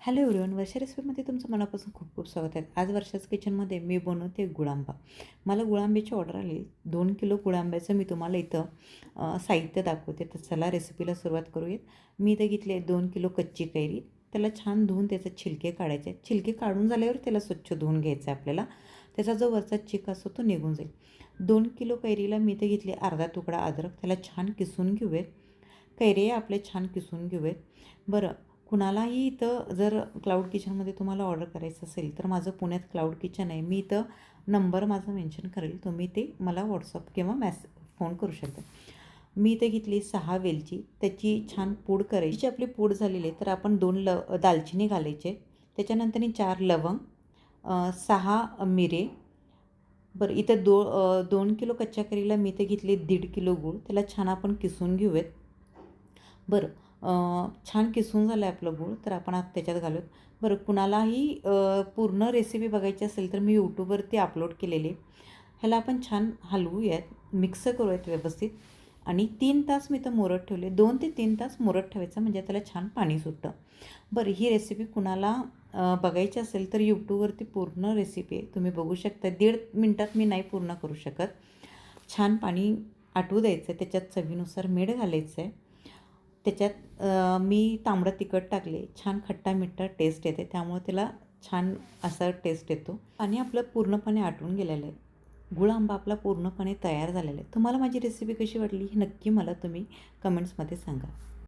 Hello everyone, वर्षा रेसिपीमध्ये तुमचं मनापासून खूप खूप स्वागत आहे. आज वर्षाच किचनमध्ये मी बनवते गुळांबा. मला गुळांब्याची ऑर्डर आली. 2 किलो गुळांब्याचं मी तुम्हाला इथं साहित्य दाखवते. तर चला रेसिपीला सुरुवात करूयात. मी इथं घेतले 2 किलो कच्ची कैरी. त्याला छान धुवून त्याचे छिलके काढायचे. छिलके काढून झाल्यावर त्याला स्वच्छ धुवून घ्यायचं आहे आपल्याला. त्याचा जो वरचा चिक असतो तो निघून जाईल. 2 किलो कैरीला मी इथे घेतले अर्धा तुकडा अद्रक. त्याला छान किसून घेऊयात. कैरी आपले छान किसून घेऊयात. बरं, कुणालाही इथं जर क्लाउड किचनमध्ये तुम्हाला ऑर्डर करायचं असेल तर माझं पुण्यात क्लाउड किचन आहे. मी इथं नंबर माझा मेन्शन करेल, तुम्ही ते मला व्हॉट्सअप किंवा फोन करू शकता. मी इथे घेतली 6 वेलची, त्याची छान पूड करायची. आपली पूड झालेली आहे तर आपण 2 दालचिनी घालायचे, त्याच्यानंतर 4 लवंग, 6 मिरे. बरं, इथं 2 किलो कच्च्या कैरीला मी इथे घेतली 1.5 किलो गूळ. त्याला छान आपण किसून घेऊयात. बरं, छान किसून झालं आहे आपलं गूळ, तर आपण आता त्याच्यात घालूयात. बरं, कुणालाही पूर्ण रेसिपी बघायची असेल तर मी यूट्यूबवरती अपलोड केलेली. ह्याला आपण छान हलवूयात, मिक्स करूयात व्यवस्थित आणि 3 तास मी तर मुरत ठेवले. 2 ते 3 तास मुरत ठेवायचं, म्हणजे त्याला छान पाणी सुटतं. बरं, ही रेसिपी कुणाला बघायची असेल तर यूट्यूबवरती पूर्ण रेसिपी आहे, तुम्ही बघू शकता. 1.5 मिनटात मी नाही पूर्ण करू शकत. छान पाणी आटू द्यायचं आहे, त्याच्यात चवीनुसार मीठ घालायचं आहे. त्याच्यात मी तांबडं तिखट टाकले. छान खट्टा मिठ्ठा टेस्ट येते, त्यामुळे त्याला छान असा टेस्ट येतो. आणि आपलं पूर्णपणे आटून गेलेलं आहे. गुळ आंबा आपला पूर्णपणे तयार झालेला आहे. तुम्हाला माझी रेसिपी कशी वाटली हे नक्की मला तुम्ही कमेंट्समध्ये सांगा.